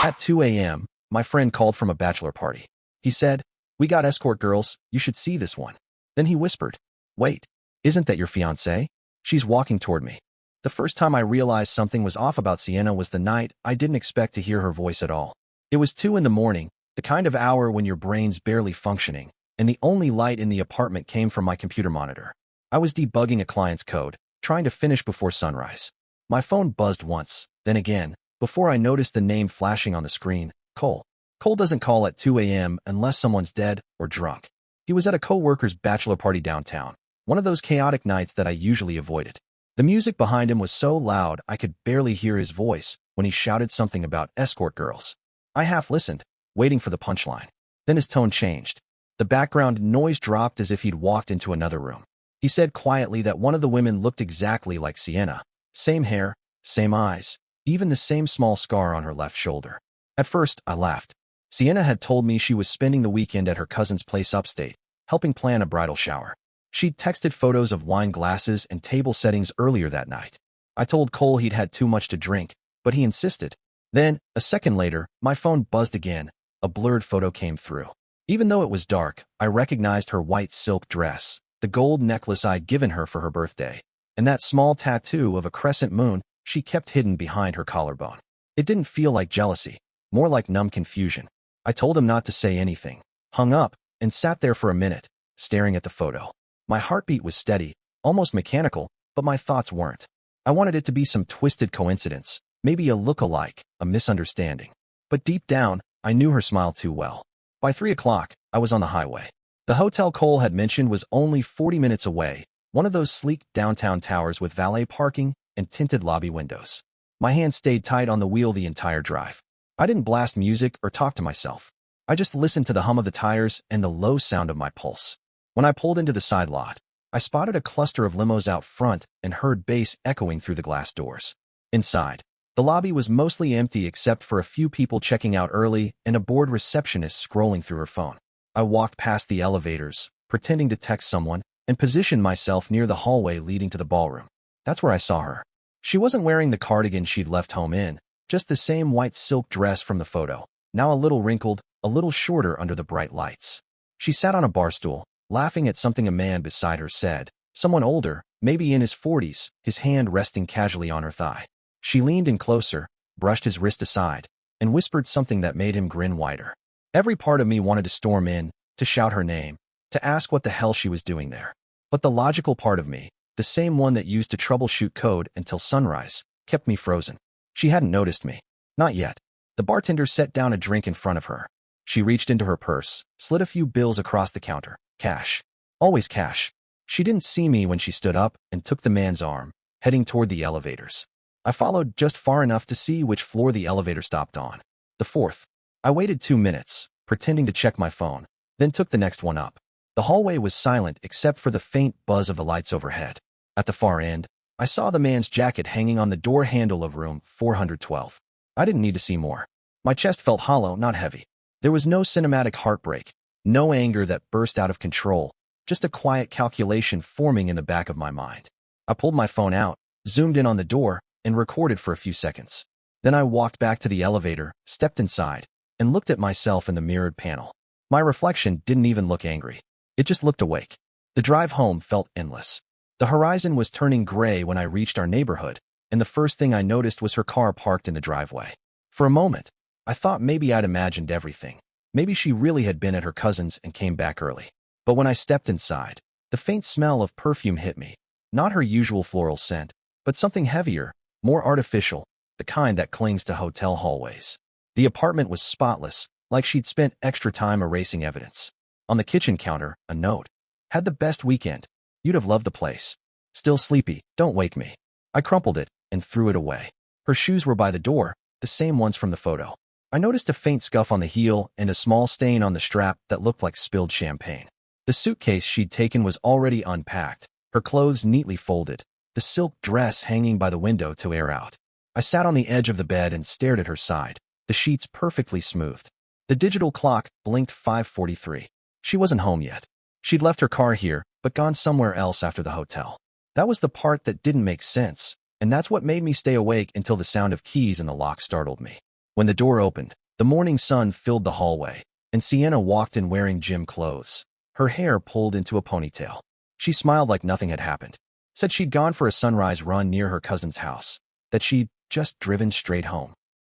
At 2 a.m., my friend called from a bachelor party. He said, "We got escort girls, you should see this one." Then he whispered, "Wait, isn't that your fiancée?" She's walking toward me. The first time I realized something was off about Sienna was the night I didn't expect to hear her voice at all. It was 2 in the morning, the kind of hour when your brain's barely functioning, and the only light in the apartment came from my computer monitor. I was debugging a client's code, trying to finish before sunrise. My phone buzzed once, then again, before I noticed the name flashing on the screen, Cole. Cole doesn't call at 2 a.m. unless someone's dead or drunk. He was at a co-worker's bachelor party downtown, one of those chaotic nights that I usually avoided. The music behind him was so loud I could barely hear his voice when he shouted something about escort girls. I half listened, waiting for the punchline. Then his tone changed. The background noise dropped as if he'd walked into another room. He said quietly that one of the women looked exactly like Sienna. Same hair, same eyes, even the same small scar on her left shoulder. At first, I laughed. Sienna had told me she was spending the weekend at her cousin's place upstate, helping plan a bridal shower. She'd texted photos of wine glasses and table settings earlier that night. I told Cole he'd had too much to drink, but he insisted. Then, a second later, my phone buzzed again. A blurred photo came through. Even though it was dark, I recognized her white silk dress, the gold necklace I'd given her for her birthday, and that small tattoo of a crescent moon she kept hidden behind her collarbone. It didn't feel like jealousy, more like numb confusion. I told him not to say anything, hung up, and sat there for a minute, staring at the photo. My heartbeat was steady, almost mechanical, but my thoughts weren't. I wanted it to be some twisted coincidence, maybe a look-alike, a misunderstanding. But deep down, I knew her smile too well. By 3 o'clock, I was on the highway. The hotel Cole had mentioned was only 40 minutes away, one of those sleek downtown towers with valet parking and tinted lobby windows. My hand stayed tight on the wheel the entire drive. I didn't blast music or talk to myself. I just listened to the hum of the tires and the low sound of my pulse. When I pulled into the side lot, I spotted a cluster of limos out front and heard bass echoing through the glass doors. Inside, the lobby was mostly empty except for a few people checking out early and a bored receptionist scrolling through her phone. I walked past the elevators, pretending to text someone, and positioned myself near the hallway leading to the ballroom. That's where I saw her. She wasn't wearing the cardigan she'd left home in, just the same white silk dress from the photo, now a little wrinkled, a little shorter under the bright lights. She sat on a bar stool, laughing at something a man beside her said, someone older, maybe in his 40s, his hand resting casually on her thigh. She leaned in closer, brushed his wrist aside, and whispered something that made him grin wider. Every part of me wanted to storm in, to shout her name, to ask what the hell she was doing there. But the logical part of me, the same one that used to troubleshoot code until sunrise, kept me frozen. She hadn't noticed me. Not yet. The bartender set down a drink in front of her. She reached into her purse, slid a few bills across the counter. Cash. Always cash. She didn't see me when she stood up and took the man's arm, heading toward the elevators. I followed just far enough to see which floor the elevator stopped on. The 4th. I waited 2 minutes, pretending to check my phone, then took the next one up. The hallway was silent except for the faint buzz of the lights overhead. At the far end, I saw the man's jacket hanging on the door handle of room 412. I didn't need to see more. My chest felt hollow, not heavy. There was no cinematic heartbreak, no anger that burst out of control, just a quiet calculation forming in the back of my mind. I pulled my phone out, zoomed in on the door, and recorded for a few seconds. Then I walked back to the elevator, stepped inside, and looked at myself in the mirrored panel. My reflection didn't even look angry. It just looked awake. The drive home felt endless. The horizon was turning gray when I reached our neighborhood, and the first thing I noticed was her car parked in the driveway. For a moment, I thought maybe I'd imagined everything. Maybe she really had been at her cousin's and came back early. But when I stepped inside, the faint smell of perfume hit me. Not her usual floral scent, but something heavier, more artificial, the kind that clings to hotel hallways. The apartment was spotless, like she'd spent extra time erasing evidence. On the kitchen counter, a note. Had the best weekend. You'd have loved the place. Still sleepy, don't wake me. I crumpled it and threw it away. Her shoes were by the door, the same ones from the photo. I noticed a faint scuff on the heel and a small stain on the strap that looked like spilled champagne. The suitcase she'd taken was already unpacked, her clothes neatly folded, the silk dress hanging by the window to air out. I sat on the edge of the bed and stared at her side, the sheets perfectly smoothed. The digital clock blinked 5:43. She wasn't home yet. She'd left her car here, but gone somewhere else after the hotel. That was the part that didn't make sense, and that's what made me stay awake until the sound of keys in the lock startled me. When the door opened, the morning sun filled the hallway, and Sienna walked in wearing gym clothes, her hair pulled into a ponytail. She smiled like nothing had happened, said she'd gone for a sunrise run near her cousin's house, that she'd just driven straight home.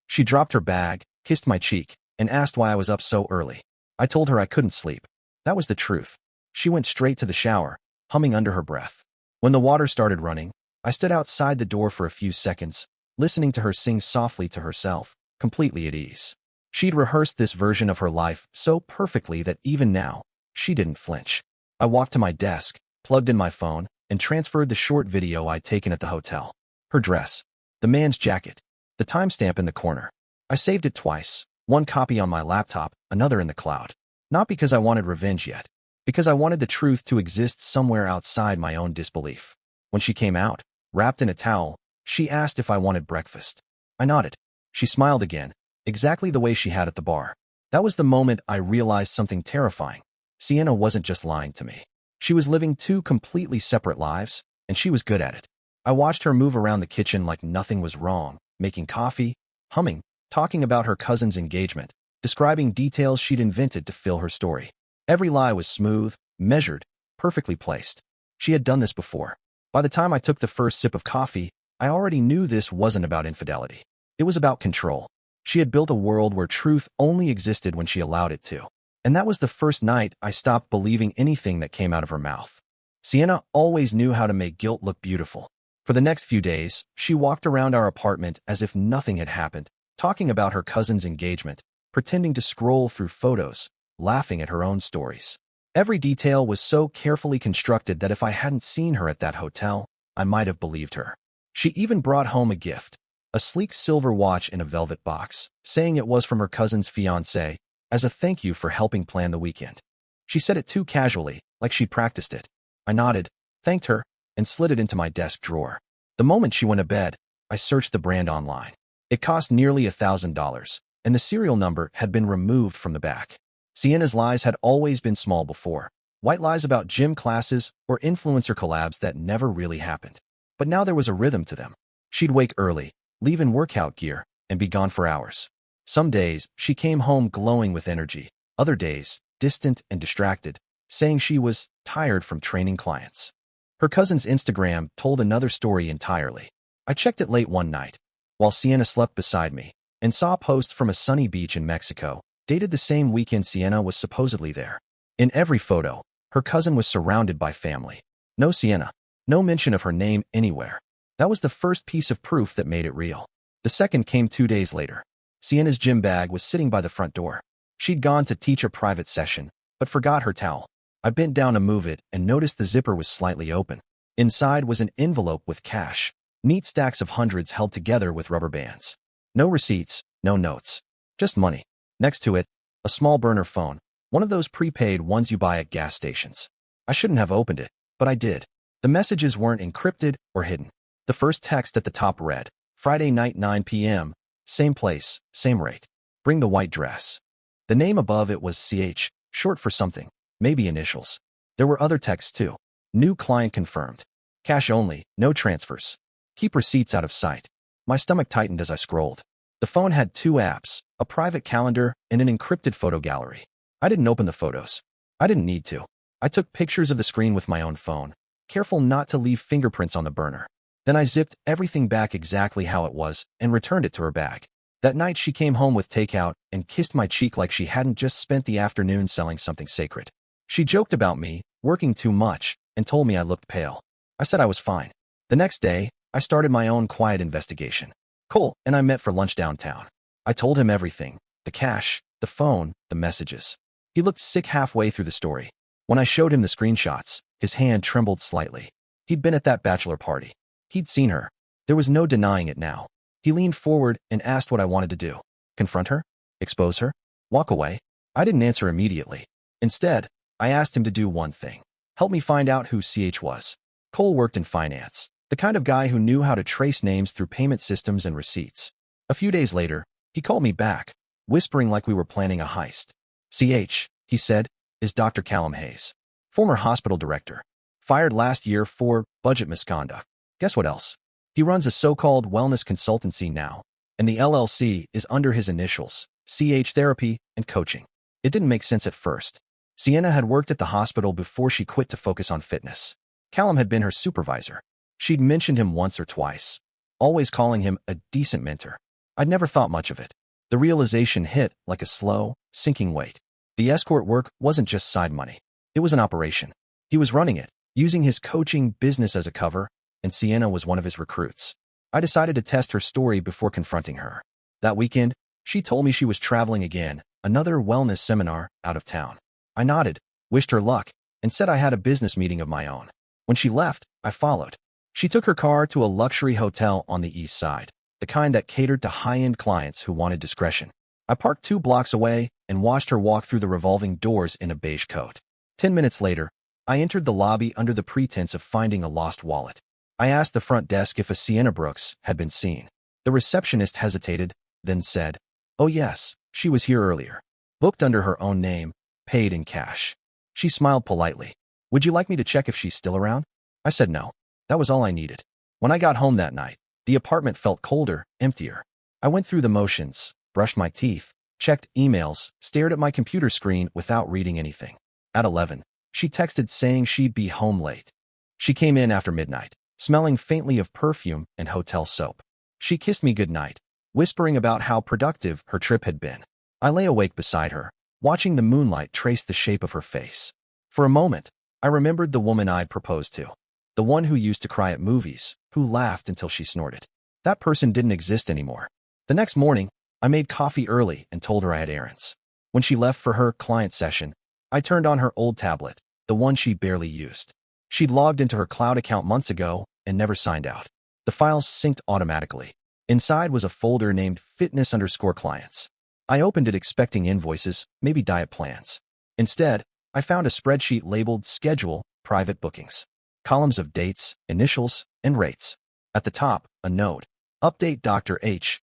She dropped her bag, kissed my cheek, and asked why I was up so early. I told her I couldn't sleep. That was the truth. She went straight to the shower, humming under her breath. When the water started running, I stood outside the door for a few seconds, listening to her sing softly to herself, completely at ease. She'd rehearsed this version of her life so perfectly that even now, she didn't flinch. I walked to my desk, plugged in my phone, and transferred the short video I'd taken at the hotel. Her dress, the man's jacket, the timestamp in the corner. I saved it twice, one copy on my laptop, another in the cloud. Not because I wanted revenge yet, because I wanted the truth to exist somewhere outside my own disbelief. When she came out, wrapped in a towel, she asked if I wanted breakfast. I nodded. She smiled again, exactly the way she had at the bar. That was the moment I realized something terrifying. Sienna wasn't just lying to me. She was living two completely separate lives, and she was good at it. I watched her move around the kitchen like nothing was wrong, making coffee, humming, talking about her cousin's engagement, describing details she'd invented to fill her story. Every lie was smooth, measured, perfectly placed. She had done this before. By the time I took the first sip of coffee, I already knew this wasn't about infidelity. It was about control. She had built a world where truth only existed when she allowed it to. And that was the first night I stopped believing anything that came out of her mouth. Sienna always knew how to make guilt look beautiful. For the next few days, she walked around our apartment as if nothing had happened, talking about her cousin's engagement, pretending to scroll through photos, laughing at her own stories. Every detail was so carefully constructed that if I hadn't seen her at that hotel, I might have believed her. She even brought home a gift, a sleek silver watch in a velvet box, saying it was from her cousin's fiancé, as a thank you for helping plan the weekend. She said it too casually, like she'd practiced it. I nodded, thanked her, and slid it into my desk drawer. The moment she went to bed, I searched the brand online. It cost nearly $1,000, and the serial number had been removed from the back. Sienna's lies had always been small before, white lies about gym classes or influencer collabs that never really happened. But now there was a rhythm to them. She'd wake early, leave in workout gear, and be gone for hours. Some days, she came home glowing with energy. Other days, distant and distracted, saying she was tired from training clients. Her cousin's Instagram told another story entirely. I checked it late one night, while Sienna slept beside me, and saw a post from a sunny beach in Mexico, dated the same weekend Sienna was supposedly there. In every photo, her cousin was surrounded by family. No Sienna, no mention of her name anywhere. That was the first piece of proof that made it real. The second came 2 days later. Sienna's gym bag was sitting by the front door. She'd gone to teach a private session, but forgot her towel. I bent down to move it and noticed the zipper was slightly open. Inside was an envelope with cash, neat stacks of hundreds held together with rubber bands. No receipts, no notes, just money. Next to it, a small burner phone, one of those prepaid ones you buy at gas stations. I shouldn't have opened it, but I did. The messages weren't encrypted or hidden. The first text at the top read, Friday night 9 p.m., same place, same rate. Bring the white dress. The name above it was CH, short for something, maybe initials. There were other texts too. New client confirmed. Cash only, no transfers. Keep receipts out of sight. My stomach tightened as I scrolled. The phone had 2 apps, a private calendar and an encrypted photo gallery. I didn't open the photos. I didn't need to. I took pictures of the screen with my own phone, careful not to leave fingerprints on the burner. Then I zipped everything back exactly how it was and returned it to her bag. That night she came home with takeout and kissed my cheek like she hadn't just spent the afternoon selling something sacred. She joked about me, working too much, and told me I looked pale. I said I was fine. The next day, I started my own quiet investigation. Cole and I met for lunch downtown. I told him everything, the cash, the phone, the messages. He looked sick halfway through the story. When I showed him the screenshots, his hand trembled slightly. He'd been at that bachelor party. He'd seen her. There was no denying it now. He leaned forward and asked what I wanted to do. Confront her? Expose her? Walk away? I didn't answer immediately. Instead, I asked him to do one thing. Help me find out who CH was. Cole worked in finance, the kind of guy who knew how to trace names through payment systems and receipts. A few days later, he called me back, whispering like we were planning a heist. CH, he said, is Dr. Callum Hayes, former hospital director, fired last year for budget misconduct. Guess what else? He runs a so-called wellness consultancy now, and the LLC is under his initials, CH Therapy and Coaching. It didn't make sense at first. Sienna had worked at the hospital before she quit to focus on fitness. Callum had been her supervisor. She'd mentioned him once or twice, always calling him a decent mentor. I'd never thought much of it. The realization hit like a slow, sinking weight. The escort work wasn't just side money. It was an operation. He was running it, using his coaching business as a cover, and Sienna was one of his recruits. I decided to test her story before confronting her. That weekend, she told me she was traveling again, another wellness seminar out of town. I nodded, wished her luck, and said I had a business meeting of my own. When she left, I followed. She took her car to a luxury hotel on the east side, the kind that catered to high-end clients who wanted discretion. I parked 2 blocks away and watched her walk through the revolving doors in a beige coat. 10 minutes later, I entered the lobby under the pretense of finding a lost wallet. I asked the front desk if a Sienna Brooks had been seen. The receptionist hesitated, then said, "Oh yes, she was here earlier. Booked under her own name, paid in cash." She smiled politely. "Would you like me to check if she's still around?" I said no. That was all I needed. When I got home that night, the apartment felt colder, emptier. I went through the motions, brushed my teeth, checked emails, stared at my computer screen without reading anything. At 11, she texted saying she'd be home late. She came in after midnight, smelling faintly of perfume and hotel soap. She kissed me goodnight, whispering about how productive her trip had been. I lay awake beside her, watching the moonlight trace the shape of her face. For a moment, I remembered the woman I'd proposed to. The one who used to cry at movies, who laughed until she snorted. That person didn't exist anymore. The next morning, I made coffee early and told her I had errands. When she left for her client session, I turned on her old tablet, the one she barely used. She'd logged into her cloud account months ago and never signed out. The files synced automatically. Inside was a folder named fitness_clients. I opened it expecting invoices, maybe diet plans. Instead, I found a spreadsheet labeled Schedule, Private Bookings. Columns of dates, initials, and rates. At the top, a note. Update Dr. H.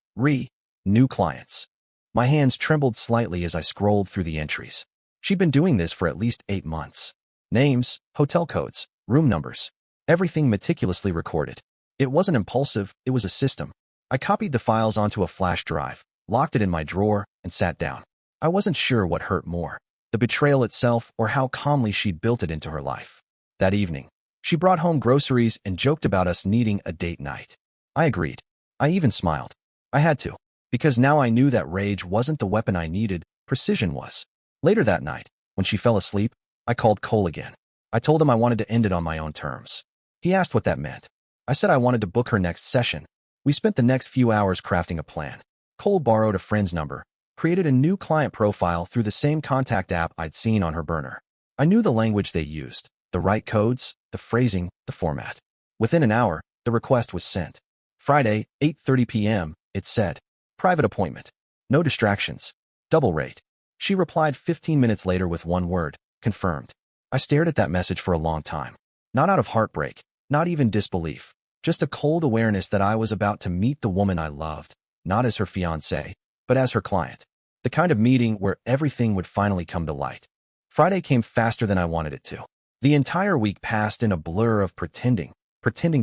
New clients. My hands trembled slightly as I scrolled through the entries. She'd been doing this for at least 8 months. Names, hotel codes, room numbers. Everything meticulously recorded. It wasn't impulsive, it was a system. I copied the files onto a flash drive, locked it in my drawer, and sat down. I wasn't sure what hurt more, the betrayal itself or how calmly she'd built it into her life. That evening, she brought home groceries and joked about us needing a date night. I agreed. I even smiled. I had to, because now I knew that rage wasn't the weapon I needed, precision was. Later that night, when she fell asleep, I called Cole again. I told him I wanted to end it on my own terms. He asked what that meant. I said I wanted to book her next session. We spent the next few hours crafting a plan. Cole borrowed a friend's number, created a new client profile through the same contact app I'd seen on her burner. I knew the language they used, the right codes, the phrasing, the format. Within an hour, the request was sent. Friday, 8:30 p.m., it said, "Private appointment. No distractions. Double rate." She replied 15 minutes later with one word, "Confirmed." I stared at that message for a long time. Not out of heartbreak, not even disbelief, just a cold awareness that I was about to meet the woman I loved, not as her fiancée, but as her client. The kind of meeting where everything would finally come to light. Friday came faster than I wanted it to. The entire week passed in a blur of pretending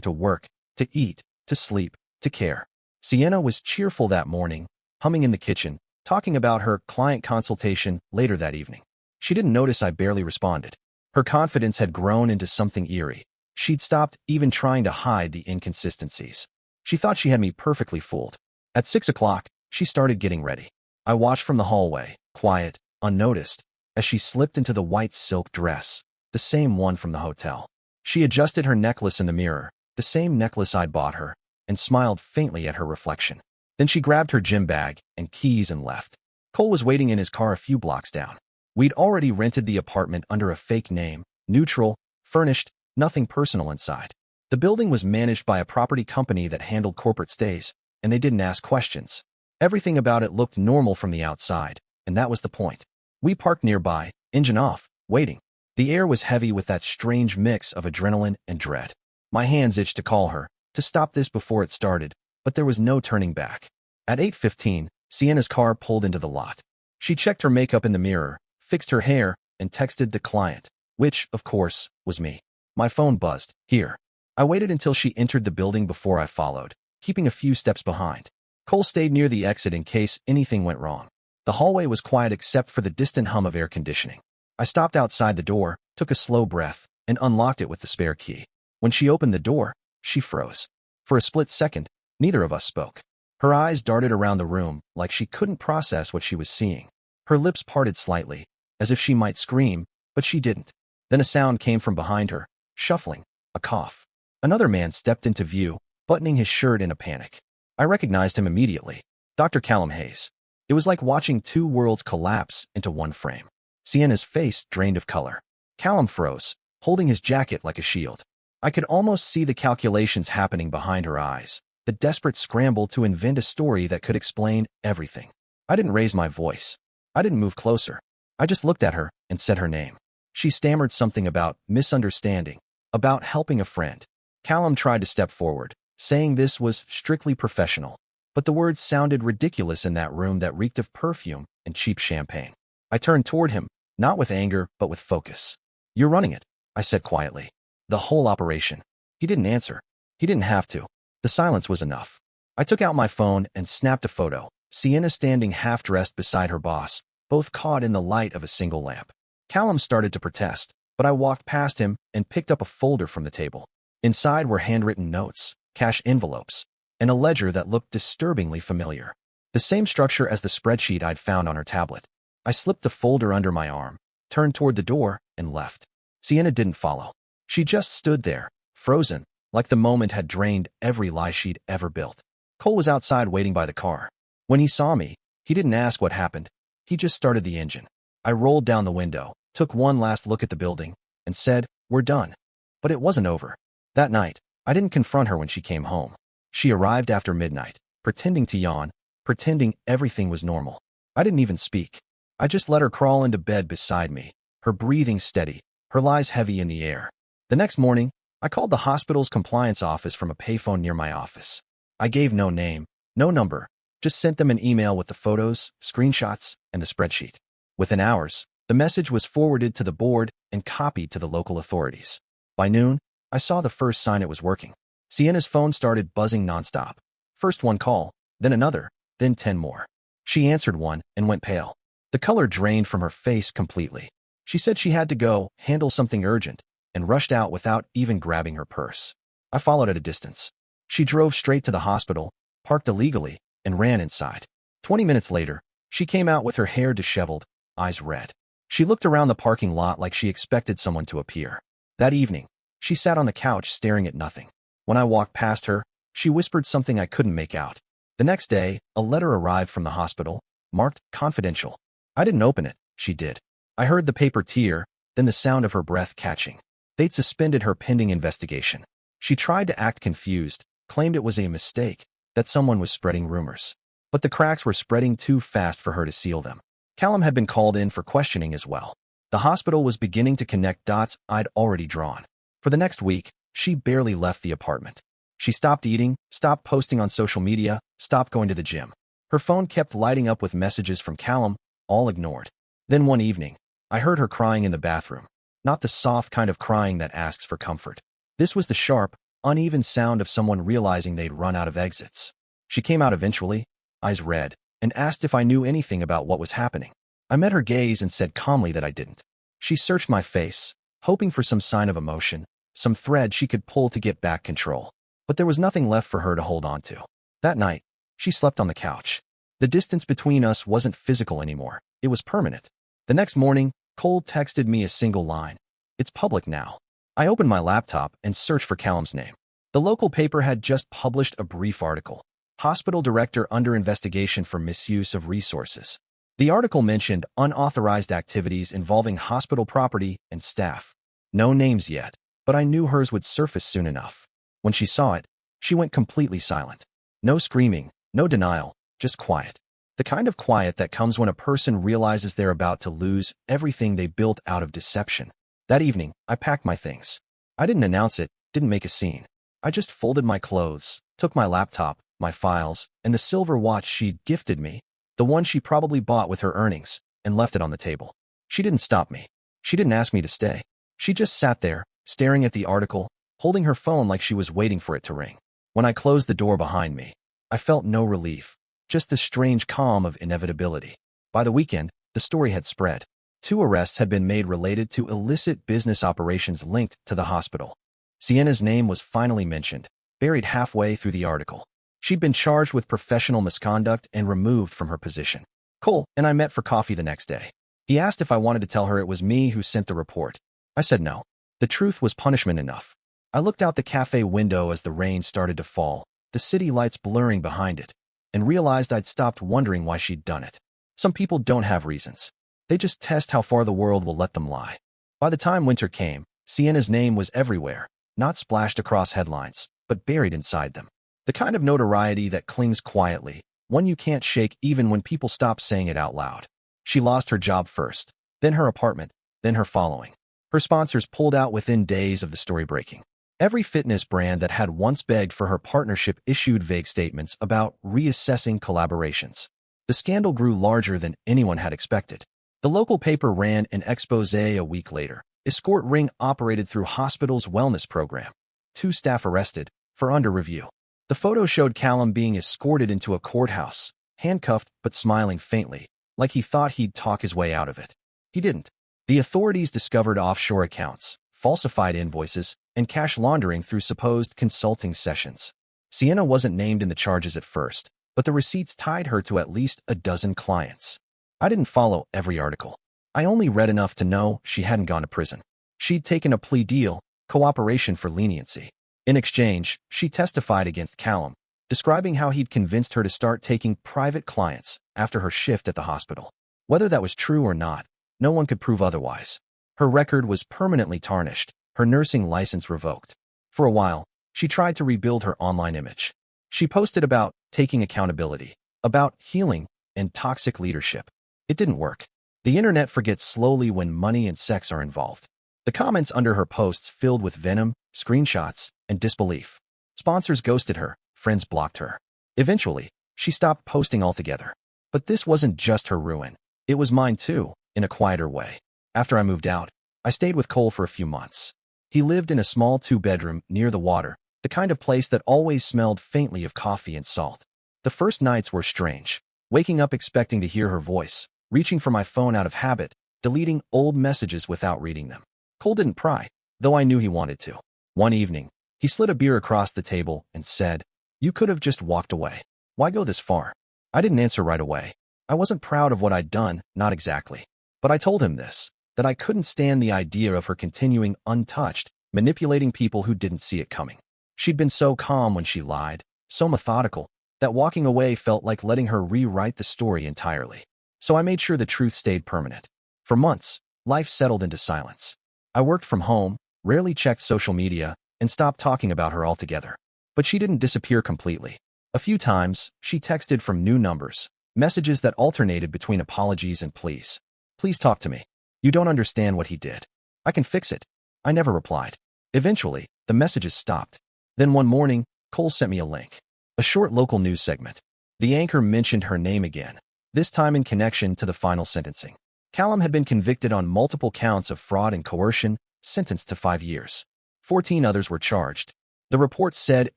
to work, to eat, to sleep, to care. Sienna was cheerful that morning, humming in the kitchen, talking about her client consultation later that evening. She didn't notice I barely responded. Her confidence had grown into something eerie. She'd stopped even trying to hide the inconsistencies. She thought she had me perfectly fooled. At 6 o'clock, she started getting ready. I watched from the hallway, quiet, unnoticed, as she slipped into the white silk dress, the same one from the hotel. She adjusted her necklace in the mirror, the same necklace I'd bought her, and smiled faintly at her reflection. Then she grabbed her gym bag and keys and left. Cole was waiting in his car a few blocks down. We'd already rented the apartment under a fake name, neutral, furnished, nothing personal inside. The building was managed by a property company that handled corporate stays, and they didn't ask questions. Everything about it looked normal from the outside, and that was the point. We parked nearby, engine off, waiting. The air was heavy with that strange mix of adrenaline and dread. My hands itched to call her, to stop this before it started, but there was no turning back. At 8:15, Sienna's car pulled into the lot. She checked her makeup in the mirror, fixed her hair, and texted the client, which, of course, was me. My phone buzzed. Here. I waited until she entered the building before I followed, keeping a few steps behind. Cole stayed near the exit in case anything went wrong. The hallway was quiet except for the distant hum of air conditioning. I stopped outside the door, took a slow breath, and unlocked it with the spare key. When she opened the door, she froze. For a split second, neither of us spoke. Her eyes darted around the room like she couldn't process what she was seeing. Her lips parted slightly, as if she might scream, but she didn't. Then a sound came from behind her, shuffling, a cough. Another man stepped into view, buttoning his shirt in a panic. I recognized him immediately. Dr. Callum Hayes. It was like watching two worlds collapse into one frame. Sienna's face drained of color. Callum froze, holding his jacket like a shield. I could almost see the calculations happening behind her eyes, the desperate scramble to invent a story that could explain everything. I didn't raise my voice. I didn't move closer. I just looked at her and said her name. She stammered something about misunderstanding, about helping a friend. Callum tried to step forward, saying this was strictly professional. But the words sounded ridiculous in that room that reeked of perfume and cheap champagne. I turned toward him, not with anger, but with focus. "You're running it," I said quietly. "The whole operation." He didn't answer. He didn't have to. The silence was enough. I took out my phone and snapped a photo. Sienna standing half-dressed beside her boss, both caught in the light of a single lamp. Callum started to protest, but I walked past him and picked up a folder from the table. Inside were handwritten notes, cash envelopes, and a ledger that looked disturbingly familiar. The same structure as the spreadsheet I'd found on her tablet. I slipped the folder under my arm, turned toward the door, and left. Sienna didn't follow. She just stood there, frozen, like the moment had drained every lie she'd ever built. Cole was outside waiting by the car. When he saw me, he didn't ask what happened. He just started the engine. I rolled down the window, took one last look at the building, and said, "We're done." But it wasn't over. That night, I didn't confront her when she came home. She arrived after midnight, pretending to yawn, pretending everything was normal. I didn't even speak. I just let her crawl into bed beside me, her breathing steady, her lies heavy in the air. The next morning, I called the hospital's compliance office from a payphone near my office. I gave no name, no number, just sent them an email with the photos, screenshots, and the spreadsheet. Within hours, the message was forwarded to the board and copied to the local authorities. By noon, I saw the first sign it was working. Sienna's phone started buzzing nonstop. First one call, then another, then 10 more. She answered one and went pale. The color drained from her face completely. She said she had to go handle something urgent and rushed out without even grabbing her purse. I followed at a distance. She drove straight to the hospital, parked illegally, and ran inside. 20 minutes later, she came out with her hair disheveled, eyes red. She looked around the parking lot like she expected someone to appear. That evening, she sat on the couch staring at nothing. When I walked past her, she whispered something I couldn't make out. The next day, a letter arrived from the hospital, marked confidential. I didn't open it, she did. I heard the paper tear, then the sound of her breath catching. They'd suspended her pending investigation. She tried to act confused, claimed it was a mistake, that someone was spreading rumors. But the cracks were spreading too fast for her to seal them. Callum had been called in for questioning as well. The hospital was beginning to connect dots I'd already drawn. For the next week, she barely left the apartment. She stopped eating, stopped posting on social media, stopped going to the gym. Her phone kept lighting up with messages from Callum, all ignored. Then one evening, I heard her crying in the bathroom. Not the soft kind of crying that asks for comfort. This was the sharp, uneven sound of someone realizing they'd run out of exits. She came out eventually, eyes red, and asked if I knew anything about what was happening. I met her gaze and said calmly that I didn't. She searched my face, hoping for some sign of emotion, some thread she could pull to get back control. But there was nothing left for her to hold on to. That night, she slept on the couch. The distance between us wasn't physical anymore. It was permanent. The next morning, Cole texted me a single line. "It's public now." I opened my laptop and searched for Callum's name. The local paper had just published a brief article. Hospital director under investigation for misuse of resources. The article mentioned unauthorized activities involving hospital property and staff. No names yet, but I knew hers would surface soon enough. When she saw it, she went completely silent. No screaming, no denial, just quiet. The kind of quiet that comes when a person realizes they're about to lose everything they built out of deception. That evening, I packed my things. I didn't announce it, didn't make a scene. I just folded my clothes, took my laptop, my files, and the silver watch she'd gifted me, the one she probably bought with her earnings, and left it on the table. She didn't stop me. She didn't ask me to stay. She just sat there, staring at the article, holding her phone like she was waiting for it to ring. When I closed the door behind me, I felt no relief, just the strange calm of inevitability. By the weekend, the story had spread. 2 arrests had been made related to illicit business operations linked to the hospital. Sienna's name was finally mentioned, buried halfway through the article. She'd been charged with professional misconduct and removed from her position. Cole and I met for coffee the next day. He asked if I wanted to tell her it was me who sent the report. I said no. The truth was punishment enough. I looked out the cafe window as the rain started to fall, the city lights blurring behind it, and realized I'd stopped wondering why she'd done it. Some people don't have reasons. They just test how far the world will let them lie. By the time winter came, Sienna's name was everywhere, not splashed across headlines, but buried inside them. The kind of notoriety that clings quietly, one you can't shake even when people stop saying it out loud. She lost her job first, then her apartment, then her following. Her sponsors pulled out within days of the story breaking. Every fitness brand that had once begged for her partnership issued vague statements about reassessing collaborations. The scandal grew larger than anyone had expected. The local paper ran an expose a week later. Escort ring operated through hospital's wellness program. 2 staff arrested for under review. The photo showed Callum being escorted into a courthouse, handcuffed but smiling faintly, like he thought he'd talk his way out of it. He didn't. The authorities discovered offshore accounts, falsified invoices, and cash laundering through supposed consulting sessions. Sienna wasn't named in the charges at first, but the receipts tied her to at least a dozen clients. I didn't follow every article. I only read enough to know she hadn't gone to prison. She'd taken a plea deal, cooperation for leniency. In exchange, she testified against Callum, describing how he'd convinced her to start taking private clients after her shift at the hospital. Whether that was true or not, no one could prove otherwise. Her record was permanently tarnished, her nursing license revoked. For a while, she tried to rebuild her online image. She posted about taking accountability, about healing, and toxic leadership. It didn't work. The internet forgets slowly when money and sex are involved. The comments under her posts filled with venom, screenshots, and disbelief. Sponsors ghosted her, friends blocked her. Eventually, she stopped posting altogether. But this wasn't just her ruin. It was mine too, in a quieter way. After I moved out, I stayed with Cole for a few months. He lived in a small 2-bedroom near the water, the kind of place that always smelled faintly of coffee and salt. The first nights were strange, waking up expecting to hear her voice, reaching for my phone out of habit, deleting old messages without reading them. Cole didn't pry, though I knew he wanted to. One evening, he slid a beer across the table and said, "You could have just walked away. Why go this far?" I didn't answer right away. I wasn't proud of what I'd done, not exactly. But I told him this, that I couldn't stand the idea of her continuing untouched, manipulating people who didn't see it coming. She'd been so calm when she lied, so methodical, that walking away felt like letting her rewrite the story entirely. So I made sure the truth stayed permanent. For months, life settled into silence. I worked from home, rarely checked social media, and stopped talking about her altogether. But she didn't disappear completely. A few times, she texted from new numbers, messages that alternated between apologies and pleas. "Please talk to me. You don't understand what he did. I can fix it." I never replied. Eventually, the messages stopped. Then one morning, Cole sent me a link. A short local news segment. The anchor mentioned her name again, this time in connection to the final sentencing. Callum had been convicted on multiple counts of fraud and coercion, sentenced to 5 years. 14 others were charged. The report said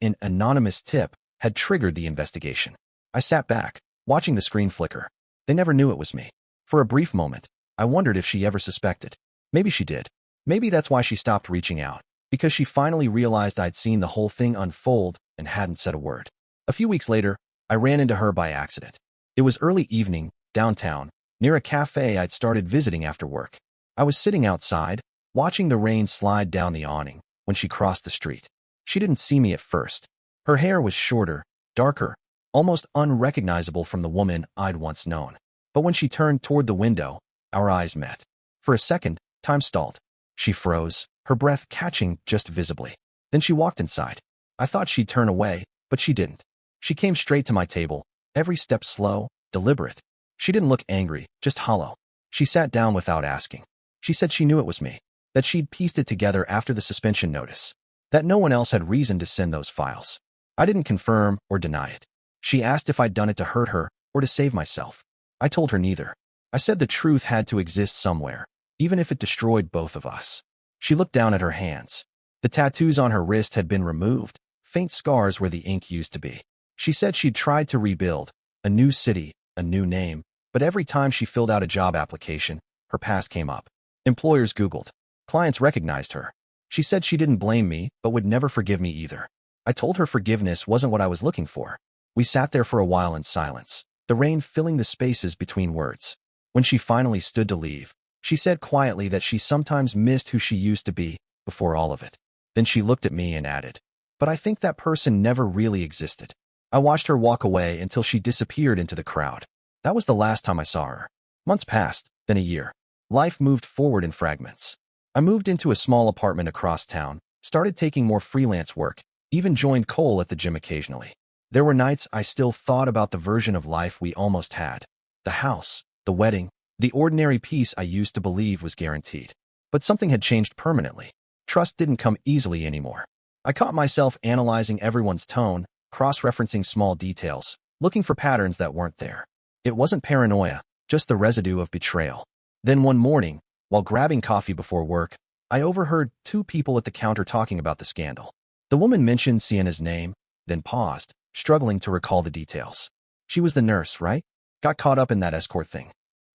an anonymous tip had triggered the investigation. I sat back, watching the screen flicker. They never knew it was me. For a brief moment, I wondered if she ever suspected. Maybe she did. Maybe that's why she stopped reaching out, because she finally realized I'd seen the whole thing unfold and hadn't said a word. A few weeks later, I ran into her by accident. It was early evening, downtown, near a cafe I'd started visiting after work. I was sitting outside, watching the rain slide down the awning, when she crossed the street. She didn't see me at first. Her hair was shorter, darker, almost unrecognizable from the woman I'd once known. But when she turned toward the window, our eyes met. For a second, time stalled. She froze, her breath catching just visibly. Then she walked inside. I thought she'd turn away, but she didn't. She came straight to my table, every step slow, deliberate. She didn't look angry, just hollow. She sat down without asking. She said she knew it was me, that she'd pieced it together after the suspension notice, that no one else had reason to send those files. I didn't confirm or deny it. She asked if I'd done it to hurt her or to save myself. I told her neither. I said the truth had to exist somewhere, even if it destroyed both of us. She looked down at her hands. The tattoos on her wrist had been removed, faint scars where the ink used to be. She said she'd tried to rebuild, a new city, a new name, but every time she filled out a job application, her past came up. Employers Googled. Clients recognized her. She said she didn't blame me, but would never forgive me either. I told her forgiveness wasn't what I was looking for. We sat there for a while in silence, the rain filling the spaces between words. When she finally stood to leave, she said quietly that she sometimes missed who she used to be before all of it. Then she looked at me and added, "But I think that person never really existed." I watched her walk away until she disappeared into the crowd. That was the last time I saw her. Months passed, then a year. Life moved forward in fragments. I moved into a small apartment across town, started taking more freelance work, even joined Cole at the gym occasionally. There were nights I still thought about the version of life we almost had. The house, the wedding, the ordinary peace I used to believe was guaranteed. But something had changed permanently. Trust didn't come easily anymore. I caught myself analyzing everyone's tone, cross-referencing small details, looking for patterns that weren't there. It wasn't paranoia, just the residue of betrayal. Then one morning, while grabbing coffee before work, I overheard two people at the counter talking about the scandal. The woman mentioned Sienna's name, then paused, struggling to recall the details. She was the nurse, right? Got caught up in that escort thing.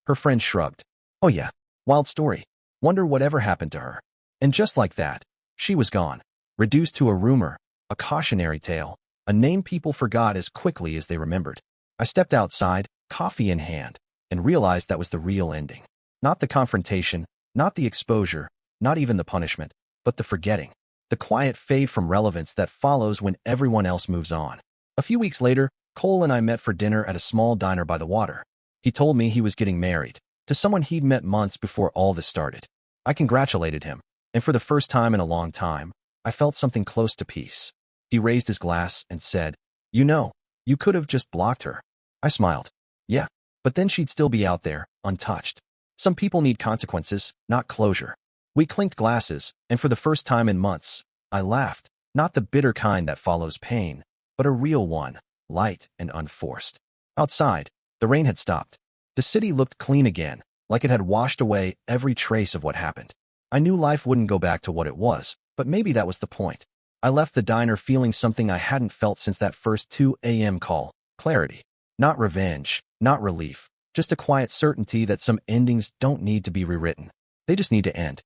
Her friend shrugged. Oh yeah, wild story. Wonder whatever happened to her. And just like that, she was gone. Reduced to a rumor, a cautionary tale, a name people forgot as quickly as they remembered. I stepped outside, coffee in hand, and realized that was the real ending. Not the confrontation, not the exposure, not even the punishment, but the forgetting. The quiet fade from relevance that follows when everyone else moves on. A few weeks later, Cole and I met for dinner at a small diner by the water. He told me he was getting married, to someone he'd met months before all this started. I congratulated him, and for the first time in a long time, I felt something close to peace. He raised his glass and said, "You know, you could have just blocked her." I smiled. Yeah, but then she'd still be out there, untouched. Some people need consequences, not closure. We clinked glasses, and for the first time in months, I laughed, not the bitter kind that follows pain, but a real one, light and unforced. Outside, the rain had stopped. The city looked clean again, like it had washed away every trace of what happened. I knew life wouldn't go back to what it was, but maybe that was the point. I left the diner feeling something I hadn't felt since that first 2 a.m. call, clarity. Not revenge, not relief, just a quiet certainty that some endings don't need to be rewritten. They just need to end.